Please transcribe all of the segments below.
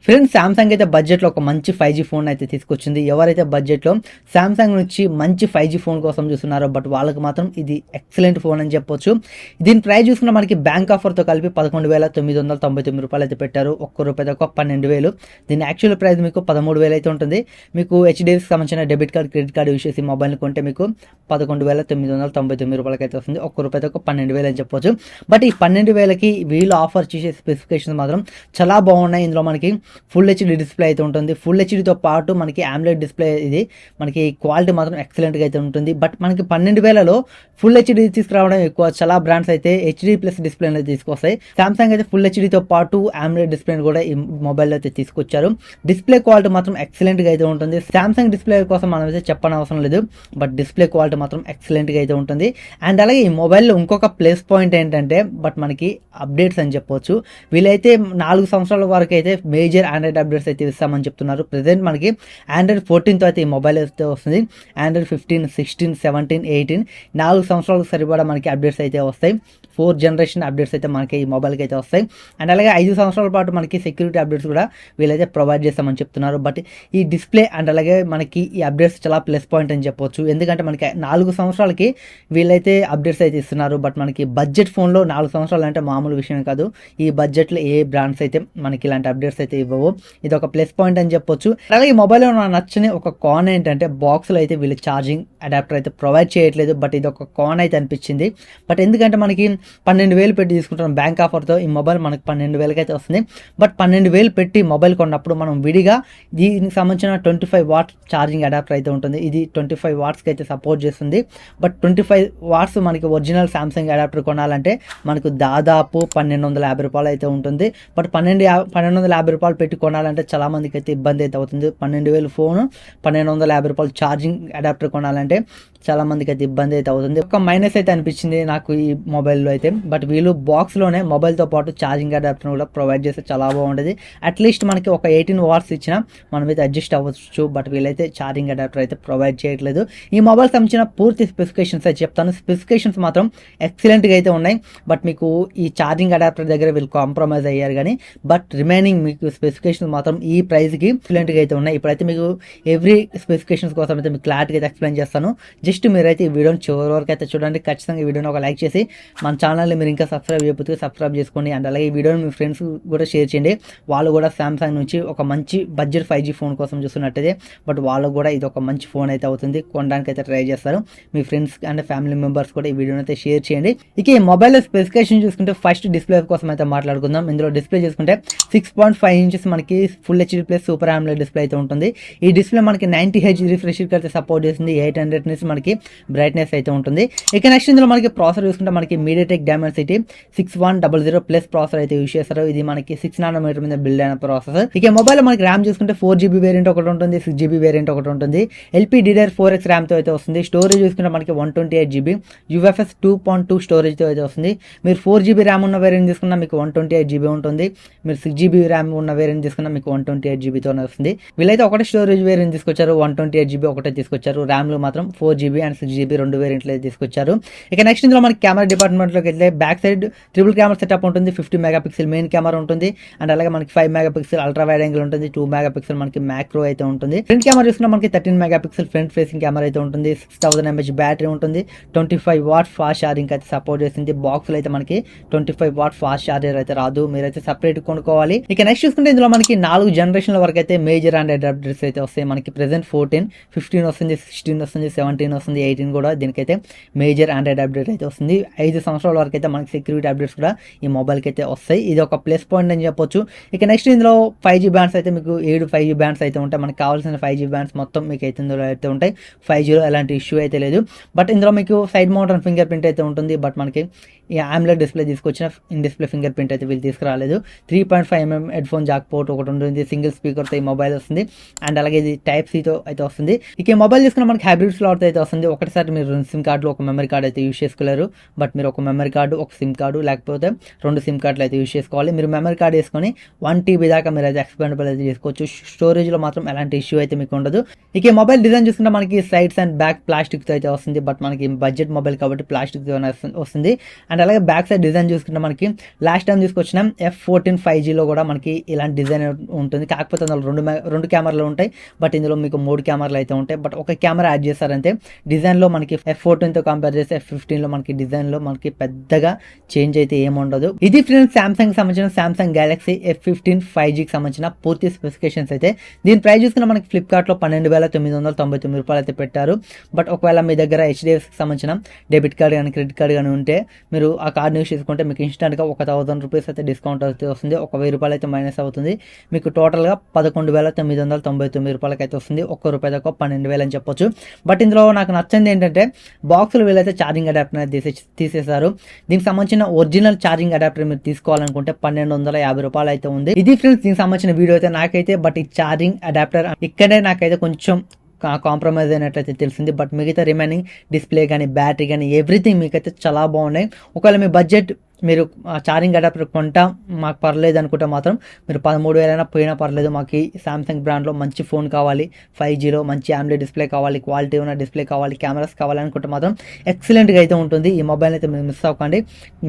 Friends, Samsung అయితే బడ్జెట్లో ఒక మంచి 5G ఫోన్ అయితే తీసుకొచ్చింది. ఎవరైతే బడ్జెట్లో సామ్సంగ్ నుంచి మంచి 5G ఫోన్ కోసం చూస్తున్నారో బట్ వాళ్ళకి మాత్రం ఇది ఎక్సలెంట్ ఫోన్ అని చెప్పొచ్చు. దీని ప్రైస్ చూసుకున్న మనకి బ్యాంక్ ఆఫర్తో కలిపి 11,999 అయితే పెట్టారు. ఒక్క రూపాయి తక్కువ 12,000. దీని యాక్చువల్ ప్రైస్ మీకు 13,000 అయితే ఉంటుంది. మీకు హెచ్డిఎఫ్కి సంబంధించిన debit card, credit card use చేసి మొబైల్ కొంటే మీకు 11,999 అయితే వస్తుంది. ఒక్క రూపాయి తక్కువ 12,000 అని చెప్పొచ్చు. బట్ ఈ 12,000కి వీళ్ళు ఆఫర్ చేసే స్పెసిఫికేషన్స్ మాత్రం చాలా బాగున్నాయి. ఇందులో మనకి ఫుల్ హెచ్డి డిస్ప్లే అయితే ఉంటుంది. ఫుల్ హెచ్డితో పాటు మనకి AMOLED డిస్ప్లే, ఇది మనకి క్వాలిటీ మాత్రం ఎక్సలెంట్గా అయితే ఉంటుంది. బట్ మనకి 12,000లో ఫుల్ హెచ్డి తీసుకురావడం ఎక్కువ. చాలా బ్రాండ్స్ అయితే HD+ డిస్ప్లే అనేది తీసుకొస్తాయి. సామ్సంగ్ అయితే ఫుల్ హెచ్డితో పాటు AMOLED డిస్ప్లే కూడా ఈ మొబైల్లో అయితే తీసుకొచ్చారు. డిస్ప్లే క్వాలిటీ మాత్రం ఎక్సలెంట్గా అయితే ఉంటుంది. సామ్సంగ్ డిస్ప్లే కోసం మనం అయితే చెప్పనవసరం లేదు, బట్ డిస్ప్లే క్వాలిటీ మాత్రం ఎక్సలెంట్గా అయితే ఉంటుంది. అండ్ అలాగే ఈ మొబైల్లో ఇంకొక ప్లస్ పాయింట్ ఏంటంటే బట్ మనకి అప్డేట్స్ అని చెప్పొచ్చు. వీళ్ళైతే 4 సంవత్సరాల వరకు అయితే మేజర్ ఆండ్రాయిడ్ అప్డేట్స్ అయితే ఇస్తామని చెప్తున్నారు. ప్రెజెంట్ మనకి Android 14తో అయితే ఈ మొబైల్ అయితే వస్తుంది. Android 15, 16, 17, 18 4 సంవత్సరాలకు సరిపడా మనకి అప్డేట్స్ అయితే వస్తాయి. 4 జనరేషన్ అప్డేట్స్ అయితే మనకి ఈ మొబైల్కి అయితే వస్తాయి. అండ్ అలాగే 5 సంవత్సరాల పాటు మనకి సెక్యూరిటీ అప్డేట్స్ కూడా వీళ్ళైతే ప్రొవైడ్ చేస్తామని చెప్తున్నారు. బట్ ఈ డిస్ప్లే అండ్ అలాగే మనకి ఈ అప్డేట్స్ చాలా ప్లస్ పాయింట్ అని చెప్పొచ్చు. ఎందుకంటే మనకి 4 సంవత్సరాలకి వీళ్ళైతే అప్డేట్స్ అయితే ఇస్తున్నారు. బట్ మనకి బడ్జెట్ ఫోన్లో 4 సంవత్సరాలు అంటే మామూలు విషయం కాదు. ఈ బడ్జెట్లో ఏ బ్రాండ్స్ అయితే మనకి ఇలాంటి అప్డేట్స్ అయితే ఇవ్వవు. ఇది ఒక ప్లస్ పాయింట్ అని చెప్పొచ్చు. అలాగే ఈ మొబైల్లో నాకు నచ్చని ఒక కాన్ ఏంటంటే బాక్స్లో అయితే వీళ్ళు ఛార్జింగ్ అడాప్టర్ అయితే ప్రొవైడ్ చేయట్లేదు. బట్ ఇది ఒక కాన్ అయితే అనిపించింది. బట్ ఎందుకంటే మనకి 12,000 పెట్టి తీసుకుంటున్నాం బ్యాంక్ ఆఫర్తో. ఈ మొబైల్ మనకి 12,000కి అయితే వస్తుంది. బట్ 12,000 పెట్టి మొబైల్ కొన్నప్పుడు మనం విడిగా దీనికి సంబంధించిన 25 వాట్ ఛార్జింగ్ అడాప్టర్ అయితే ఉంటుంది. ఇది 25 వాట్స్కి అయితే సపోర్ట్ చేస్తుంది. బట్ 25 వాట్స్ మనకి ఒరిజినల్ సామ్సంగ్ అడాప్టర్ కొనాలంటే మనకు దాదాపు 1,250 రూపాయలు అయితే ఉంటుంది. బట్ 1,250 రూపాయలు పెట్టి కొనాలంటే చాలా మందికి అయితే ఇబ్బంది అయితే అవుతుంది. 12,000 ఫోను 1,250 రూపాయలు ఛార్జింగ్ అడాప్టర్ కొనాలంటే చాలా మందికి అయితే ఇబ్బంది అయితే అవుతుంది. ఒక మైనస్ అయితే అనిపించింది నాకు ఈ మొబైల్లో అయితే. బట్ వీళ్ళు బాక్స్లోనే మొబైల్తో పాటు ఛార్జింగ్ అడాప్టర్ కూడా ప్రొవైడ్ చేస్తే చాలా బాగుంటుంది. అట్లీస్ట్ మనకి ఒక 18 వాట్స్ ఇచ్చినా మనం అయితే అడ్జస్ట్ అవ్వచ్చు. బట్ వీళ్ళైతే ఛార్జింగ్ అడాప్టర్ అయితే ప్రొవైడ్ చేయట్లేదు. ఈ మొబైల్ సంబంధించిన పూర్తి స్పెసిఫికేషన్స్ అయితే చెప్తాను. స్పెసిఫికేషన్స్ మాత్రం ఎక్సలెంట్గా అయితే ఉన్నాయి. బట్ మీకు ఈ ఛార్జింగ్ అడాప్టర్ దగ్గర వీళ్ళు కాంప్రమైజ్ అయ్యారు కానీ బట్ రిమైనింగ్ మీకు స్పెసిఫికేషన్స్ మాత్రం ఈ ప్రైస్కి ఎక్సలెంట్గా అయితే ఉన్నాయి. ఇప్పుడైతే మీకు ఎవ్రీ స్పెసిఫికేషన్స్ కోసం అయితే మీకు క్లారిటీగా అయితే ఎక్స్ప్లెయిన్ చేస్తాను. జస్ట్ మీరైతే ఈ వీడియోని చివరి వరకు అయితే చూడండి. ఖచ్చితంగా ఈ వీడియోని ఒక లైక్ చేసి మన ఛానల్ని మీరు ఇంకా సబ్స్క్రైబ్ చేయకపోతే సబ్స్క్రైబ్ చేసుకోండి. అండ్ అలాగే ఈ వీడియోని మీ ఫ్రెండ్స్ కూడా షేర్ చేయండి. వాళ్ళు కూడా సామ్సంగ్ నుంచి ఒక మంచి బడ్జెట్ 5G ఫోన్ కోసం చూస్తున్నట్టయితే బట్ వాళ్ళకు కూడా ఇది ఒక మంచి ఫోన్ అయితే అవుతుంది. కొనడానికి అయితే ట్రై చేస్తారు. మీ ఫ్రెండ్స్ అండ్ ఫ్యామిలీ మెంబర్స్ కూడా ఈ వీడియోని అయితే షేర్ చేయండి. ఇక ఈ మొబైల్ స్పెసిఫికేషన్ చూసుకుంటే ఫస్ట్ డిస్ప్లే కోసం అయితే మాట్లాడుకుందాం. ఇందులో డిస్ప్లే చూసుకుంటే 6.5 ఇంచెస్ మనకి full HD+ super AMOLED display అయితే ఉంటుంది. ఈ డిస్ప్లే మనకి 90Hz రిఫ్రెష్ అయితే సపోర్ట్ చేస్తుంది. 800 నిట్స్ మనకి బ్రైట్నెస్ అయితే ఉంటుంది. ఇక నెక్స్ట్ ఇందులో మనకి ప్రాసెసర్ చూసుకుంటే మనకి MediaTek Dimensity 6100+ ప్రాసెసర్ అయితే యూస్ చేస్తారు. ఇది మనకి 6 nm మీద బిల్డ్ అయిన ప్రాసెసర్. ఇక మొబైల్ మనకి ర్యామ్ చూసుకుంటే 4GB వేరియంట్ ఒకటి ఉంటుంది, 6GB వేరియంట్ ఒకటి ఉంటుంది. LPDDR4X ర్యామ్ తో అయితే వస్తుంది. స్టోరేజ్ చూసుకుంటే మనకి 128GB UFS 2.2 స్టోరేజ్ తో అయితే వస్తుంది. మీరు 4GB ర్యామ్ ఉన్న వేరియంట్ తీసుకున్నా మీకు 128GB ఉంటుంది. మీరు 6GB ర్యామ్ ఉన్న వేరియంట్ తీసుకున్నా మీకు 128GB తోనే వస్తుంది. వీళ్ళైతే ఒకటే స్టోరేజ్ వేరియంట్ తీసుకొచ్చారు, 128GB ఒకటే తీసుకొచ్చారు. ర్యామ్లో మాత్రం 4GB అండ్ 6GB రెండు వేరియంట్లు అయితే తీసుకొచ్చారు. ఇక నెక్స్ట్ ఇందులో మనకి కెమెరా డిపార్ట్మెంట్లోకి వెళ్తే back side triple camera setup ఉంటుంది. 50 మెగాపిక్సెల్ మెయిన్ కెమెరా ఉంటుంది. అండ్ అలాగే మనకి 5 మెగాపిక్సెల్ అల్ట్రా వైడ్ యాంగిల్ ఉంటుంది. 2 మెగాపిక్సెల్ మనకి మ్యాక్రో అయితే ఉంటుంది. ఫ్రంట్ కెమెరా చూసుకున్నా మనకి 13 మెగాపిక్సెల్ ఫ్రంట్ ఫేసింగ్ కెమెరా అయితే ఉంటుంది. 6000 mAh బ్యాటరీ ఉంటుంది. 25 వాట్ ఫాస్ట్ ఛార్జింగ్ అయితే సపోర్ట్ చేస్తుంది. బాక్స్ లో అయితే మనకి 25 వాట్ ఫాస్ట్ ఛార్జర్ అయితే రాదు, మీరైతే సపరేట్ కొనుక్కోవాలి. ఇక నెక్స్ట్ చూసుకుంటే ఇందులో మనకి 4 జనరేషన్ల వరకు అయితే మేజర్ ఆండ్రాయిడ్ అప్డేట్స్ అయితే వస్తాయి. మనకి ప్రెసెంట్ 14, 15 వస్తుంది, 16 వస్తుంది, 17 వస్తుంది, 18 కూడా దీనికైతే మేజర్ ఆండ్రాయిడ్ అప్డేట్ అయితే వస్తుంది. 5 సంవత్సరాల వరకు అయితే మనకి సెక్యూరిటీ అప్డేట్స్ కూడా ఈ మొబైల్కి అయితే వస్తాయి. ఇది ఒక ప్లస్ పాయింట్ అని చెప్పొచ్చు. ఇక నెక్స్ట్ ఇందులో 5G బ్యాండ్స్ అయితే మీకు 7 5G బ్యాండ్స్ అయితే ఉంటాయి. మనకి కావాల్సిన 5G బ్యాండ్స్ మొత్తం మీకు అయితే ఇందులో అయితే ఉంటాయి. 5Gలో ఎలాంటి ఇష్యూ అయితే లేదు. బట్ ఇందులో మీకు side mount and finger print అయితే ఉంటుంది. బట్ మనకి ఈ AMOLED డిస్ప్లే తీసుకొచ్చిన ఇన్ డిస్ప్లే ఫింగర్ ప్రింట్ అయితే వీళ్ళు తీసుకురాలేదు. 3.5mm head phone Jack port ఒకటి ఉంటుంది. సింగిల్ స్పీకర్తో ఈ మొబైల్ వస్తుంది. అండ్ అలాగే ఇది Type-Cతో అయితే వస్తుంది. ఇక ఈ మొబైల్ తీసుకున్న మనకి హైబ్రిడ్ స్లాట్ అయితే వస్తుంది. ఒకటిసారి మీరు 2 సిమ్ కార్డులు ఒక మెమరీ కార్డు అయితే యూస్ చేసుకోలేరు. బట్ మీరు ఒక మెమరీ కార్డు, ఒక సిమ్ కార్డు, లేకపోతే 2 సిమ్ కార్డులు అయితే యూస్ చేసుకోవాలి. మీరు మెమరీ కార్డు వేసుకొని 1 TB దాకా మీరు అయితే ఎక్స్పెండబుల్ అయితే చేసుకోవచ్చు. స్టోరేజ్లో మాత్రం ఎలాంటి ఇష్యూ అయితే మీకు ఉండదు. ఇక ఈ మొబైల్ డిజైన్ చూసుకుంటే మనకి సైడ్స్ అండ్ బ్యాక్ ప్లాస్టిక్తో అయితే వస్తుంది. బట్ మనకి బడ్జెట్ మొబైల్ కాబట్టి ప్లాస్టిక్తో వస్తుంది. అండ్ అలాగే బ్యాక్ సైడ్ డిజైన్ చూసుకుంటే మనకి లాస్ట్ టైం తీసుకొచ్చిన F14 5Gలో కూడా మనకి ఇలాంటి డిజైన్ ఉంటుంది. కాకపోతే అందులో రెండు కెమెరాలు ఉంటాయి, బట్ ఇందులో మీకు 3 కెమెరాలు అయితే ఉంటాయి. బట్ ఒక కెమెరా యాడ్ చేస్తారంటే డిజైన్లో మనకి F14తో కంపేర్ చేస్తే F15లో మనకి డిజైన్లో మనకి పెద్దగా చేంజ్ అయితే ఏముండదు. ఇది ఫ్రెండ్స్ సామ్సంగ్ సంబంధించిన సామ్సంగ్ గెలాక్సీ F15 5Gకి సంబంధించిన పూర్తి స్పెసిఫికేషన్స్ అయితే. దీని ప్రైస్ చూసుకున్న మనకి ఫ్లిప్కార్ట్లో 12,999 రూపాయలు అయితే పెట్టారు. బట్ ఒకవేళ మీ దగ్గర HDFCకి సంబంధించిన డెబిట్ కార్డ్ కానీ క్రెడిట్ కార్డ్ కానీ ఉంటే మీరు ఆ కార్డ్ యూస్ చేసుకుంటే మీకు ఇన్స్టెంట్గా 1,000 రూపీస్ అయితే డిస్కౌంట్ అయితే వస్తుంది. 1,000 రూపాయలు అయితే మైనస్ అవుతుంది. మీకు టోటల్గా 11,999 రూపాయలకి అయితే వస్తుంది. ₹1 తక్కువ 12,000 అని చెప్పొచ్చు. బట్ ఇందులో నాకు నచ్చింది ఏంటంటే బాక్సులు వీళ్ళైతే ఛార్జింగ్ అడాప్టర్ అనేది తీసేశారు. దీనికి సంబంధించిన ఒరిజినల్ ఛార్జింగ్ అడాప్టర్ మీరు తీసుకోవాలనుకుంటే 1,250 రూపాయలు అయితే ఉంది. ఇది ఫ్రెండ్స్ దీనికి సంబంధించిన వీడియో అయితే నాకైతే. బట్ ఈ ఛార్జింగ్ అడాప్టర్ ఇక్కడే నాకైతే కొంచెం కాంప్రమైజ్ అయినట్లయితే తెలిసింది. బట్ మిగతా రిమైనింగ్ డిస్ప్లే కానీ బ్యాటరీ కానీ ఎవ్రీథింగ్ మీకైతే చాలా బాగున్నాయి. ఒకవేళ మీ బడ్జెట్ మీరు ఛార్జింగ్ అడాప్టర్ కొంటా మాకు పర్లేదు అనుకుంటే మాత్రం మీరు 13,000 అయినా పోయినా పర్లేదు, మాకు ఈ సామ్సంగ్ బ్రాండ్లో మంచి ఫోన్ కావాలి, 5Gలో మంచి AMOLED డిస్ప్లే కావాలి, క్వాలిటీ ఉన్న డిస్ప్లే కావాలి, కెమెరాస్ కావాలి అనుకుంటే మాత్రం ఎక్సలెంట్గా అయితే ఉంటుంది. ఈ మొబైల్ అయితే మీరు మిస్ అవ్వకండి,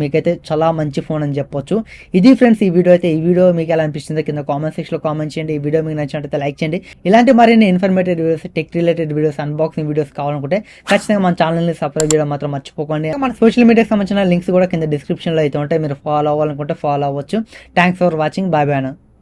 మీకైతే చాలా మంచి ఫోన్ అని చెప్పొచ్చు. ఇది ఫ్రెండ్స్ ఈ వీడియో అయితే. ఈ వీడియో మీకు ఎలా అనిపిస్తుందో కింద కామెంట్ సెక్షన్లో కామెంట్ చేయండి. ఈ వీడియో మీకు నచ్చినట్లయితే లైక్ చేయండి. ఇలాంటి మరిన్ని informative videos, tech related videos, unboxing videos కావాలనుకుంటే ఖచ్చితంగా మన ఛానల్ని సబ్స్క్రైబ్ చేయడం మాత్రం మర్చిపోకండి. మన సోషల్ మీడియాకి సంబంధించిన లింక్స్ కూడా కింద డిస్క్రిప్షన్లో అయితే ఉంటాయి. మీరు ఫాలో అవ్వాలనుకుంటే ఫాలో అవ్వచ్చు. Thanks for watching. Bye bye.